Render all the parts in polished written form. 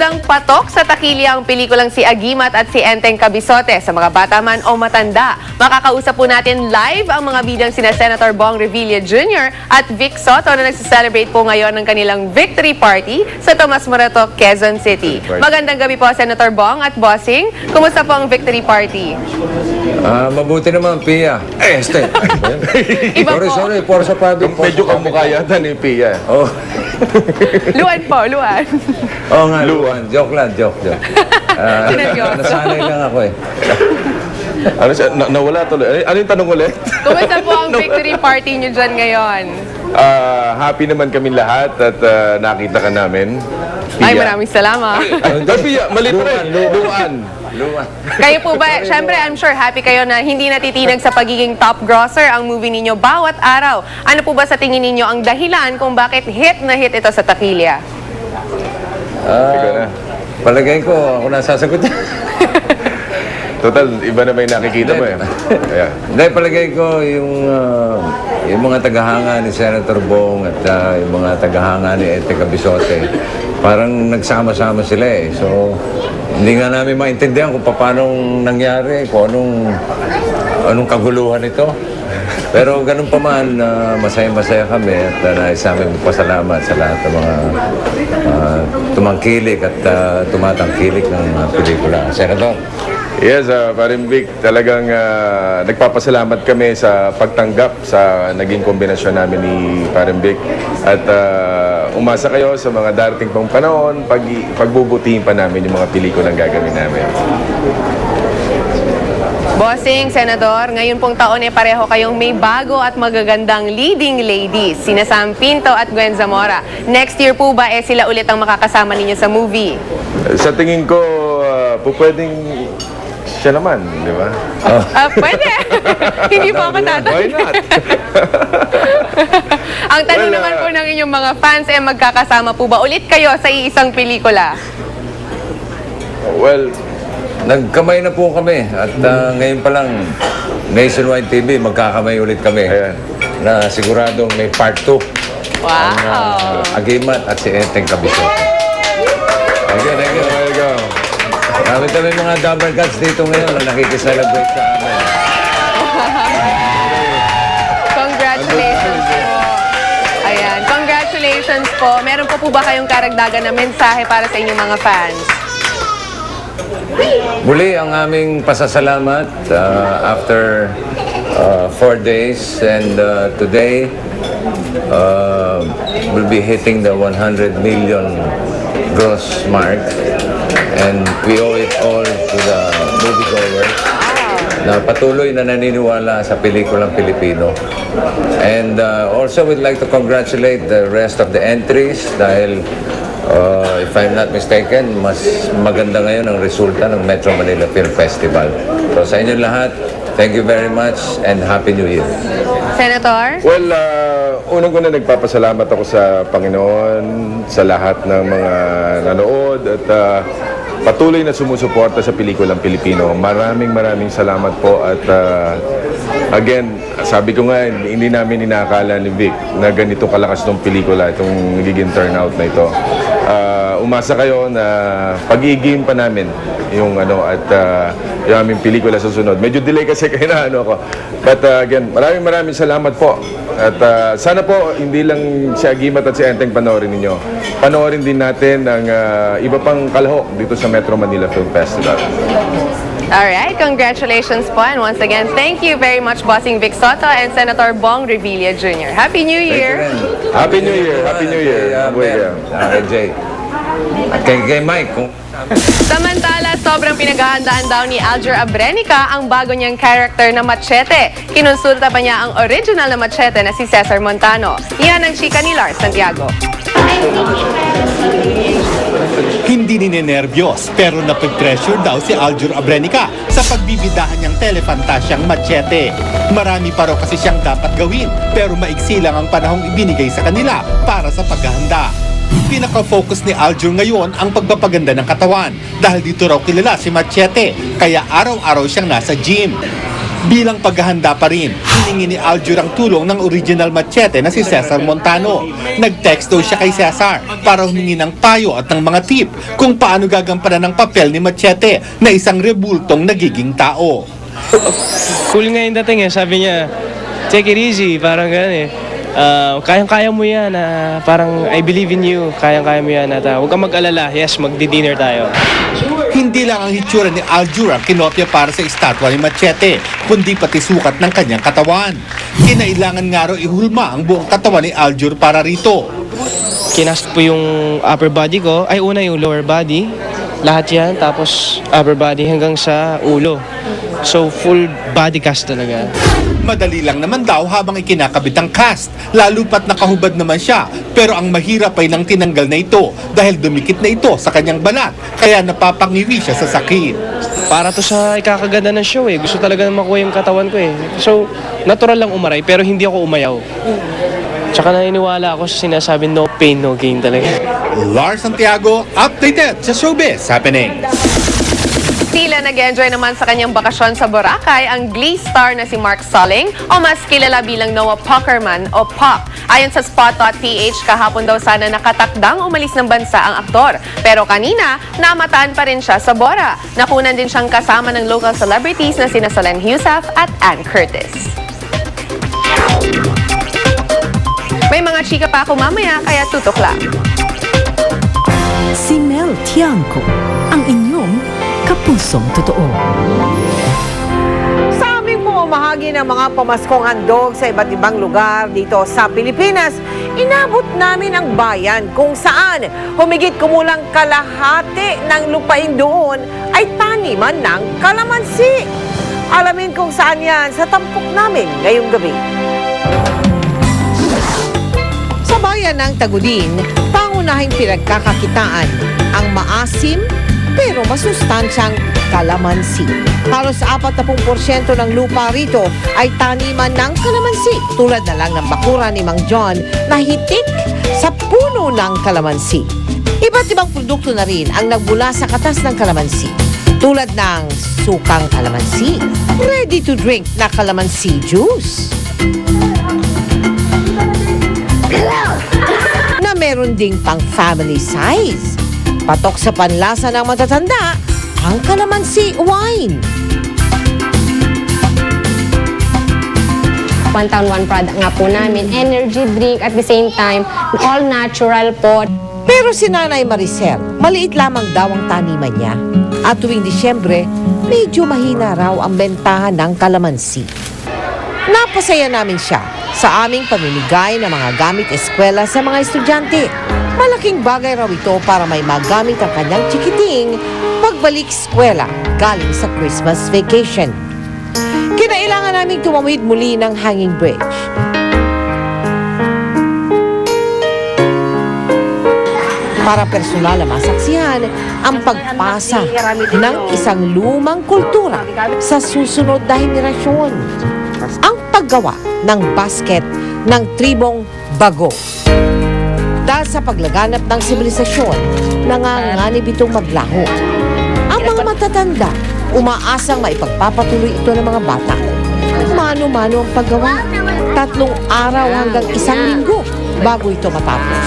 Bidang patok sa takilya ang pelikulang si Agimat at si Enteng Cabizote. Sa mga bata man o matanda, makakausap po natin live ang mga bidang sina Senator Bong Revilla Jr. at Vic Soto na nagsiselebrate po ngayon ng kanilang victory party sa Tomas Morato, Quezon City. Magandang gabi po, Senator Bong at Bossing. Kumusta po ang victory party? Mabuti naman, Pia. Iba po. Sorry, Forza Public. Medyo kamukha yata ni Pia. Oh. Luan po, luan. Oo nga, Luan. Joke lang, joke. Sineryoso. Nasanay lang ako eh. Ano siya? Nawala tuloy. Ano yung tanong ulit? Kumusta po ang victory party nyo dyan ngayon? Happy naman kami lahat at nakita ka namin. Ay, maraming salamat. Ay, Pia, mali pa rin. Luan. Kayo po ba, syempre I'm sure happy kayo na hindi natitinag sa pagiging top grosser ang movie ninyo bawat araw. Ano po ba sa tingin ninyo ang dahilan kung bakit hit na hit ito sa takilya? Ikaw na. Palagay ko, ako nasasagot yan. Total, iba na may nakikita mo eh. Ayan. Hindi, palagay ko yung mga tagahanga ni Senator Bong at yung mga tagahanga ni Enteng Cabizote, parang nagsama-sama sila eh. So, hindi nga namin maintindihan kung paano nangyari, kung anong kaguluhan ito. Pero ganun pa man, masaya-masaya kami at nais namin magpasalamat sa lahat ng mga tumangkilik at tumatangkilik ng pelikula. Senator? Yes, Parin Vic, talagang nagpapasalamat kami sa pagtanggap sa naging kombinasyon namin ni Parin Vic. At umasa kayo sa mga darating pang panahon, pagbubutihin pa namin yung mga pelikulang gagawin namin. Bossing, Senador, ngayon pong taon eh pareho kayong may bago at magagandang leading ladies, sina Sam Pinto at Gwen Zamora. Next year po ba eh sila ulit ang makakasama ninyo sa movie? Sa tingin ko, pwedeng siya naman, di ba? Pwede. Hindi po ako tatanong. Why not? Ang tanong naman po ng inyong mga fans eh magkakasama po ba ulit kayo sa iisang pelikula? Well, Nagkamay na po kami at ngayon pa lang Nationwide TV, magkakamay ulit kami. Ayan. Na siguradong may part 2. Wow! Agimat at si Enteng Cabizote. Thank you. there you go. Marami kami mga double cuts dito ngayon na nakikiselebrate sa amin. Congratulations po. Ayan, congratulations po. Meron po ba kayong karagdagan na mensahe para sa inyong mga fans? Muli ang aming pasasalamat after 4 days and today we'll be hitting the 100 million gross mark and we owe it all to the moviegoers na patuloy na naniniwala sa pelikulang Pilipino. And also we'd like to congratulate the rest of the entries dahil if I'm not mistaken, mas maganda ngayon ang resulta ng Metro Manila Film Festival. So sa inyo lahat, thank you very much and Happy New Year. Senator? Well, unang-una nagpapasalamat ako sa Panginoon, sa lahat ng mga nanood at patuloy na sumusuporta sa pelikulang Pilipino. Maraming salamat po at again, sabi ko nga, hindi namin inakala ni Vic na ganito kalakas ng pelikula, itong nagiging turnout na ito. Umasa kayo na pag-iigim pa namin yung at yung aming pelikula sa sunod. Medyo delay kasi kayo na ako. But again, maraming salamat po. At sana po hindi lang si Agimat at si Enteng panoorin ninyo. Panoorin din natin ang iba pang kalahok dito sa Metro Manila Film Festival. Alright, congratulations po. And once again, thank you very much, Bossing Vic Soto and Senator Bong Revilla Jr. Happy New Year! Happy New Year! Happy New Year! Kay Jay. At kay Mike. Samantala, sobrang pinaghahandaan daw ni Alger Abrenica ang bago niyang character na Machete. Kinonsulta pa niya ang original na Machete na si Cesar Montano. Yan ang chika ni Lars Santiago. Hindi ninenervyos pero napag-pressure daw si Alger Abrenica sa pagbibidahan niyang telefantasyang Machete. Marami pa raw kasi siyang dapat gawin pero maiksi lang ang panahong ibinigay sa kanila para sa paghahanda. Pinaka-focus ni Alger ngayon ang pagpapaganda ng katawan dahil dito raw kilala si Machete kaya araw-araw siyang nasa gym. Bilang paghahanda pa rin, hiningi ni Aljur ang tulong ng original machete na si Cesar Montano. Nag-text daw siya kay Cesar para humingi ng payo at ng mga tip kung paano gagampanan ng papel ni Machete na isang rebultong nagiging tao. Cool nga yung dating eh. Sabi niya, take it easy, parang gano'n eh. Kayang-kaya mo yan, parang I believe in you, kayang-kaya mo yan, at huwag kang mag-alala, yes, magdi-dinner tayo. Hindi lang ang hitsura ni Aljur ang kinopya para sa estatwa ni Machete, kundi pati sukat ng kanyang katawan. Kinailangan nga raw ihulma ang buong katawan ni Aljur para rito. Kinast po yung upper body ko, ay una yung lower body, lahat yan, tapos upper body hanggang sa ulo. So full body cast talaga. Madali lang naman daw habang ikinakabit ang cast, lalo pat nakahubad naman siya. Pero ang mahirap ay nang tinanggal na ito dahil dumikit na ito sa kanyang balat, kaya napapangiwi siya sa sakit. Para to sa ikakaganda ng show eh. Gusto talaga na makuha yung katawan ko eh. So, natural lang umaray pero hindi ako umayaw. Tsaka naniniwala ako sa sinasabi no pain, no gain talaga. Lars Santiago, updated sa Showbiz Happening. Tila nag-enjoy naman sa kanyang bakasyon sa Boracay ang Glee star na si Mark Salling o mas kilala bilang Noah Puckerman o Puck. Ayon sa Spot.ph, kahapon daw sana nakatakdang umalis ng bansa ang aktor. Pero kanina, namataan pa rin siya sa Bora. Nakunan din siyang kasama ng local celebrities na sina Solen Heussaff at Ann Curtis. May mga chika pa ako mamaya, kaya tutok lang. Si Mel Tiangco, ang inyong kapusong totoo. Sa aming pumamahagi ng mga pamaskong handog sa iba't ibang lugar dito sa Pilipinas, inabot namin ang bayan kung saan humigit kumulang kalahati ng lupain doon ay taniman ng kalamansi. Alamin kung saan yan sa tampok namin ngayong gabi. Sa bayan ng Tagudin, pangunahing pinagkakakitaan ang maasim pero masustansyang kalamansi. Halos 40% ng lupa rito ay taniman ng kalamansi. Tulad na lang ng bakura ni Mang John na hitik sa puno ng kalamansi. Iba't ibang produkto na rin ang nagbula sa katas ng kalamansi. Tulad ng sukang kalamansi, ready to drink na kalamansi juice, na meron ding pang family size. Patok sa panlasa ng matatanda, ang kalamansi wine. One town, one product nga po namin. Energy drink at the same time, all natural po. Pero si Nanay Maricel, maliit lamang daw ang taniman niya. At tuwing Disyembre, medyo mahina raw ang bentahan ng kalamansi. Napasaya namin siya sa aming pamimigay ng mga gamit eskwela sa mga estudyante. Malaking bagay raw ito para may magamit ang kanyang chikiting pagbalik eskwela galing sa Christmas vacation. Kinailangan naming tumawid muli ng hanging bridge. Para personal na masaksihan ang pagpasa ng isang lumang kultura sa susunod na henerasyon. Ang paggawa ng basket ng tribong Bago. Dahil sa paglaganap ng sibilisasyon, nanganganib itong maglaho. Ang mga matatanda, umaasang maipagpapatuloy ito ng mga bata. Mano-mano ang paggawa. 3 araw hanggang 1 linggo bago ito matapos.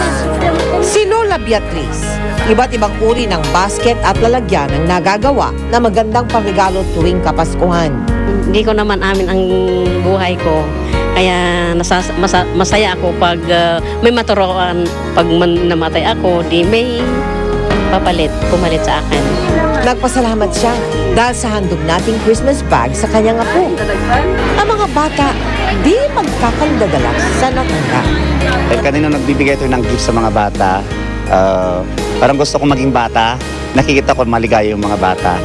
Si Lola Beatriz, iba't ibang uri ng basket at lalagyan ang nagagawa na magandang pangregalo tuwing Kapaskuhan. Hindi ko naman amin ang buhay ko. Kaya masaya ako pag may maturoan. Pag namatay ako, di may pumalit sa akin. Nagpasalamat siya dahil sa handog nating Christmas bag sa kanyang apo. Ang mga bata, di magkakaldadala sa natanda. Kanina nagbibigay ito ng gift sa mga bata. Parang gusto ko maging bata. Nakikita ko maligaya yung mga bata.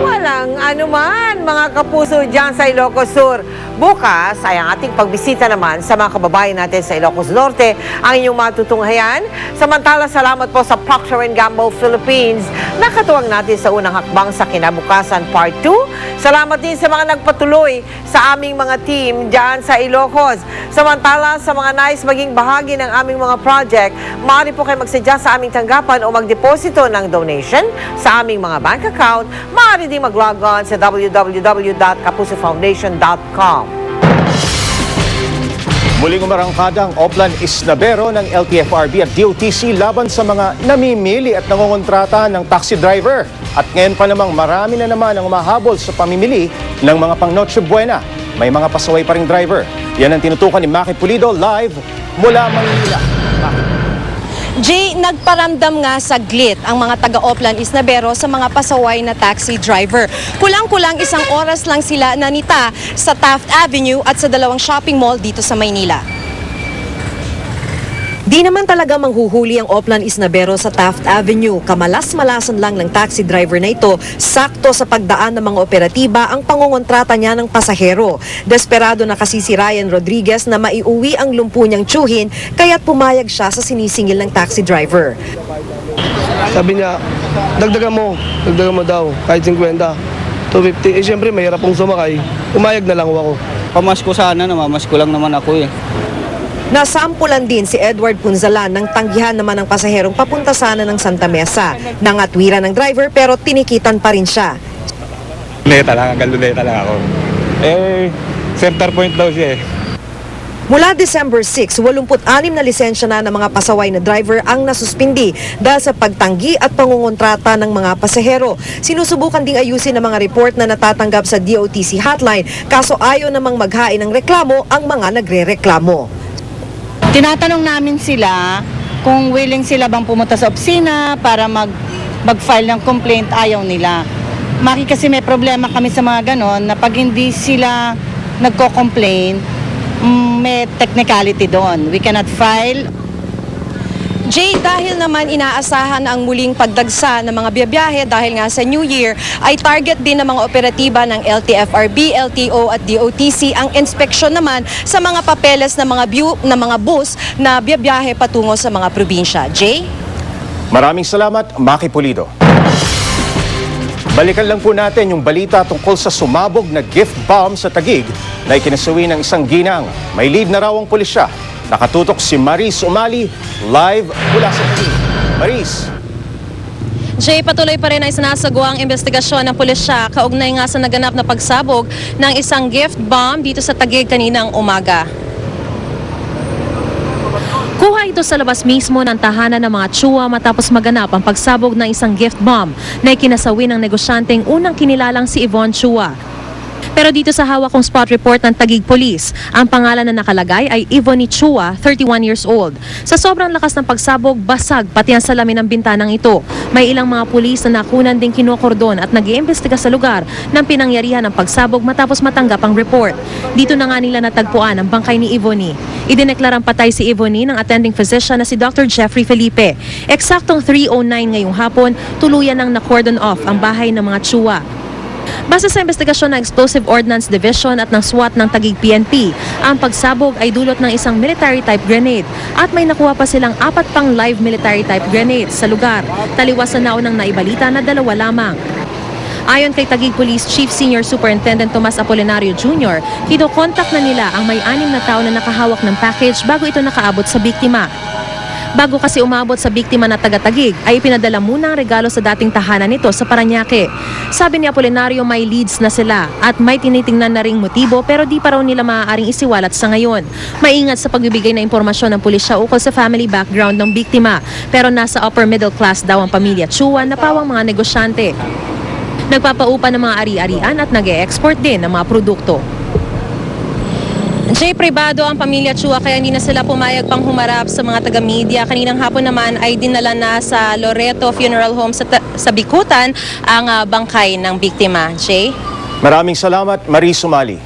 Walang anuman mga kapuso dyan sa Ilocos Sur. Bukas ay ang ating pagbisita naman sa mga kababayan natin sa Ilocos Norte ang inyong matutunghayan. Samantala, salamat po sa Procter & Gamble Philippines na katuwang natin sa unang hakbang sa kinabukasan Part 2. Salamat din sa mga nagpatuloy sa aming mga team dyan sa Ilocos. Samantala, sa mga nais maging bahagi ng aming mga project, maaari po kayo magsadya sa aming tanggapan o magdeposito ng donation sa aming mga bank account. Maaari din mag-log on sa www.kapusofoundation.com. Muling umarangkada ang Oplan Isnabero ng LTFRB at DOTC laban sa mga namimili at nangongontrata ng taxi driver. At ngayon pa namang marami na naman ang mahabol sa pamimili ng mga pang Noche Buena. May mga pasaway pa ring driver. Yan ang tinutukan ni Maki Pulido live mula Manila. Jay, nagparamdam nga saglit ang mga taga-Oplan Isnabero sa mga pasaway na taxi driver. Kulang-kulang 1 oras lang sila nanita sa Taft Avenue at sa 2 shopping mall dito sa Maynila. Di naman talaga manghuhuli ang Oplan Isnabero sa Taft Avenue. Kamalas-malasan lang ng taxi driver na ito, sakto sa pagdaan ng mga operatiba ang pangongontrata niya ng pasahero. Desperado na kasi si Ryan Rodriguez na maiuwi ang lumpo niyang tsuhin, kaya't pumayag siya sa sinisingil ng taxi driver. Sabi niya, dagdagan mo daw, kahit 50, 250. Eh siyempre, mahirap pong sumakay. Pumayag na lang ako. Pamasko sana, namamasko lang naman ako eh. Nasampulan din si Edward Punzalan ng tanggihan naman ng pasaherong papunta sana ng Santa Mesa. Nangatwiran ng driver pero tinikitan pa rin siya. Luneta lang, hanggang luneta lang ako. Center point daw siya Mula December 6, 86 na lisensya na ng mga pasaway na driver ang nasuspindi dahil sa pagtanggi at pangungontrata ng mga pasahero. Sinusubukan ding ayusin ang mga report na natatanggap sa DOTC hotline, kaso ayaw namang maghain ng reklamo ang mga nagre-reklamo. Tinatanong namin sila kung willing sila bang pumunta sa opisina para mag-file ng complaint, ayaw nila. Maki kasi may problema kami sa mga ganon na pag hindi sila nagko-complain, may technicality doon. We cannot file. Jay, dahil naman inaasahan ang muling pagdagsa ng mga biyabiyahe dahil nga sa New Year, ay target din ng mga operatiba ng LTFRB, LTO at DOTC ang inspeksyon naman sa mga papeles ng mga bus na biyabiyahe patungo sa mga probinsya. Jay? Maraming salamat, Maki Pulido. Balikan lang po natin yung balita tungkol sa sumabog na gift bomb sa Taguig na ikinasuwi ng isang ginang. May lead na raw ang pulisya. Nakatutok si Maris Umali, live mula sa Taguig. Maris. Jay, patuloy pa rin ang sinasagawa ang investigasyon ng pulisya kaugnay nga sa naganap na pagsabog ng isang gift bomb dito sa Taguig kaninang umaga. Kuha ito sa labas mismo ng tahanan ng mga tsuwa matapos maganap ang pagsabog ng isang gift bomb na ikinasawi ng negosyanteng unang kinilalang si Yvonne Chua. Pero dito sa hawak kong spot report ng Taguig Police, ang pangalan na nakalagay ay Yvonne Chua, 31 years old. Sa sobrang lakas ng pagsabog, basag pati ang salamin ng bintanang ito. May ilang mga pulis na nakunan ding kinokordon at nag-iimbestiga sa lugar ng pinangyarihan ng pagsabog matapos matanggap ang report. Dito na nga nila natagpuan ang bangkay ni Yvonne. Idineklarang patay si Yvonne ng attending physician na si Dr. Jeffrey Felipe. Eksaktong 3:09 ngayong hapon, tuluyan nang na-cordon off ang bahay ng mga tsuwa. Base sa investigasyon ng Explosive Ordnance Division at ng SWAT ng Taguig PNP, ang pagsabog ay dulot ng isang military-type grenade at may nakuha pa silang 4 pang live military-type grenades sa lugar. Taliwas na naunang naibalita na 2 lamang. Ayon kay Taguig Police Chief Senior Superintendent Tomas Apolinario Jr., kinokontak na nila ang may 6 na tao na nakahawak ng package bago ito nakaabot sa biktima. Bago kasi umabot sa biktima na taga-Taguig, ay pinadala muna ang regalo sa dating tahanan nito sa Parañaque. Sabi ni Apolinario may leads na sila at may tinitingnan na ring motibo pero di pa raw nila maaaring isiwalat sa ngayon. Maingat sa pagbibigay ng impormasyon ng pulisya ukol sa family background ng biktima. Pero nasa upper middle class daw ang pamilya Chua na pawang mga negosyante. Nagpapaupa ng mga ari-arian at nag-e-export din ng mga produkto. Jay, pribado ang pamilya Chua kaya hindi na sila pumayag pang humarap sa mga taga-media. Kaninang hapon naman ay dinala na sa Loreto Funeral Home sa Bikutan ang bangkay ng biktima. Jay? Maraming salamat, Maris Umali.